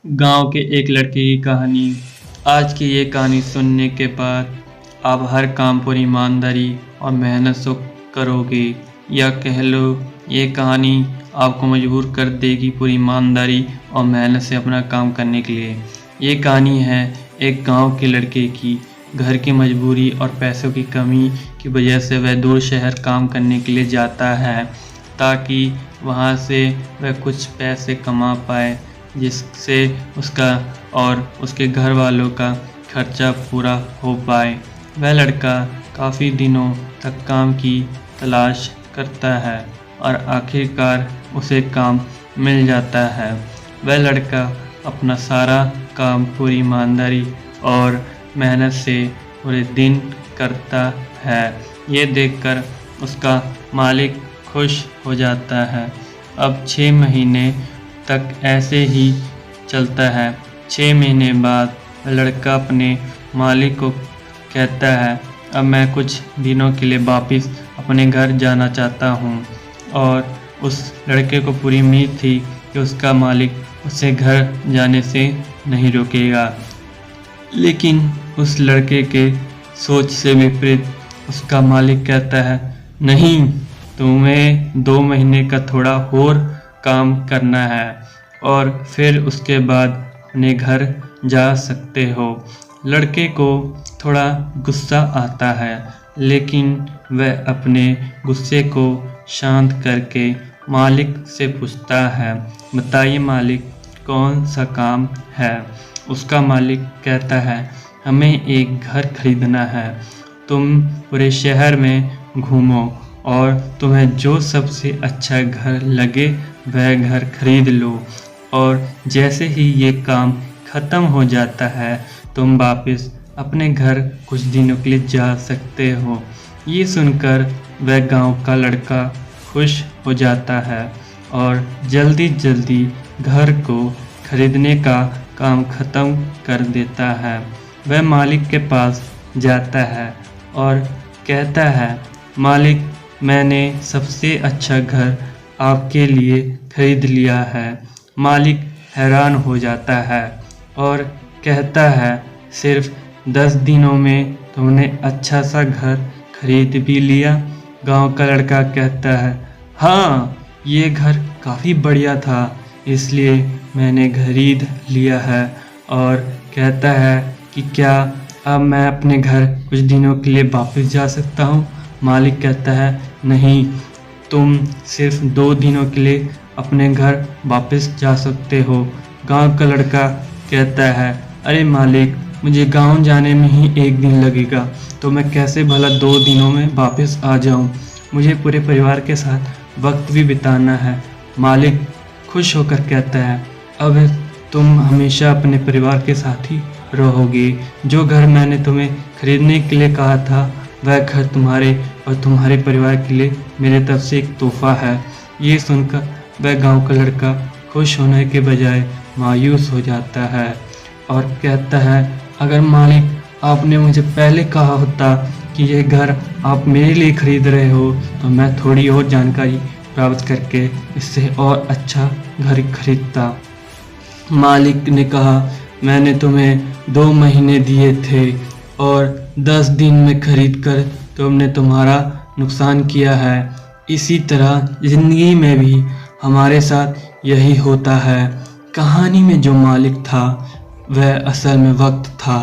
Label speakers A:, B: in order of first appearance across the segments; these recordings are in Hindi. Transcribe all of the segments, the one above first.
A: गांव के एक लड़के की कहानी। आज की ये कहानी सुनने के बाद आप हर काम पर ईमानदारी और मेहनत से करोगे, या कह लो ये कहानी आपको मजबूर कर देगी पूरी ईमानदारी और मेहनत से अपना काम करने के लिए। ये कहानी है एक गांव के लड़के की। घर की मजबूरी और पैसों की कमी की वजह से वह दूर शहर काम करने के लिए जाता है, ताकि वहां से वह कुछ पैसे कमा पाए, जिससे उसका और उसके घर वालों का खर्चा पूरा हो पाए। वह लड़का काफ़ी दिनों तक काम की तलाश करता है और आखिरकार उसे काम मिल जाता है। वह लड़का अपना सारा काम पूरी ईमानदारी और मेहनत से पूरे दिन करता है। ये देखकर उसका मालिक खुश हो जाता है। अब 6 महीने तक ऐसे ही चलता है। 6 महीने बाद लड़का अपने मालिक को कहता है, अब मैं कुछ दिनों के लिए वापस अपने घर जाना चाहता हूँ। और उस लड़के को पूरी उम्मीद थी कि उसका मालिक उसे घर जाने से नहीं रोकेगा, लेकिन उस लड़के के सोच से विपरीत उसका मालिक कहता है, नहीं, तुम्हें 2 महीने का थोड़ा और काम करना है और फिर उसके बाद अपने घर जा सकते हो। लड़के को थोड़ा गुस्सा आता है, लेकिन वह अपने गुस्से को शांत करके मालिक से पूछता है, बताइए मालिक, कौन सा काम है। उसका मालिक कहता है, हमें एक घर खरीदना है। तुम पूरे शहर में घूमो और तुम्हें जो सबसे अच्छा घर लगे वह घर खरीद लो, और जैसे ही ये काम ख़त्म हो जाता है तुम वापस अपने घर कुछ दिनों के लिए जा सकते हो। ये सुनकर वह गांव का लड़का खुश हो जाता है और जल्दी जल्दी घर को खरीदने का काम ख़त्म कर देता है। वह मालिक के पास जाता है और कहता है, मालिक, मैंने सबसे अच्छा घर आपके लिए खरीद लिया है। मालिक हैरान हो जाता है और कहता है, सिर्फ 10 दिनों में तुमने अच्छा सा घर खरीद भी लिया। गांव का लड़का कहता है, हाँ, ये घर काफ़ी बढ़िया था, इसलिए मैंने खरीद लिया है। और कहता है कि क्या अब मैं अपने घर कुछ दिनों के लिए वापस जा सकता हूँ। मालिक कहता है, नहीं, तुम सिर्फ 2 दिनों के लिए अपने घर वापस जा सकते हो। गांव का लड़का कहता है, अरे मालिक, मुझे गांव जाने में ही 1 दिन लगेगा, तो मैं कैसे भला 2 दिनों में वापस आ जाऊं। मुझे पूरे परिवार के साथ वक्त भी बिताना है। मालिक खुश होकर कहता है, अब तुम हमेशा अपने परिवार के साथ ही रहोगे। जो घर मैंने तुम्हें खरीदने के लिए कहा था वह घर तुम्हारे और तुम्हारे परिवार के लिए मेरे तरफ से एक तोहफा है। ये सुनकर वह गांव का लड़का खुश होने के बजाय मायूस हो जाता है और कहता है, अगर मालिक आपने मुझे पहले कहा होता कि यह घर आप मेरे लिए खरीद रहे हो, तो मैं थोड़ी और जानकारी प्राप्त करके इससे और अच्छा घर खरीदता। मालिक ने कहा, मैंने तुम्हें 2 महीने दिए थे और 10 दिन में खरीद कर तुमने तुम्हारा नुकसान किया है। इसी तरह ज़िंदगी में भी हमारे साथ यही होता है। कहानी में जो मालिक था वह असल में वक्त था,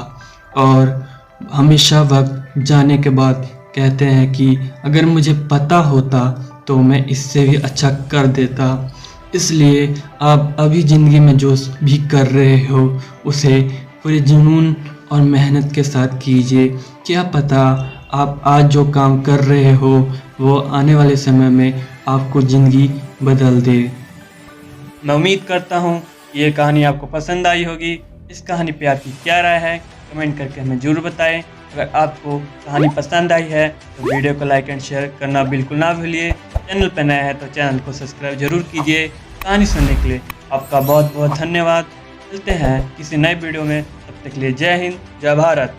A: और हमेशा वक्त जाने के बाद कहते हैं कि अगर मुझे पता होता तो मैं इससे भी अच्छा कर देता। इसलिए आप अभी ज़िंदगी में जो भी कर रहे हो उसे पूरे जुनून और मेहनत के साथ कीजिए। क्या पता आप आज जो काम कर रहे हो वो आने वाले समय में आपको ज़िंदगी बदल दे। मैं उम्मीद करता हूँ ये कहानी आपको पसंद आई होगी। इस कहानी पे आपकी क्या राय है कमेंट करके हमें ज़रूर बताएं। अगर आपको कहानी पसंद आई है तो वीडियो को लाइक एंड शेयर करना बिल्कुल ना भूलिए। चैनल पर नया है तो चैनल को सब्सक्राइब जरूर कीजिए। कहानी सुनने के लिए आपका बहुत बहुत धन्यवाद। मिलते हैं किसी नए वीडियो में, तब तक के लिए जय हिंद, जय भारत।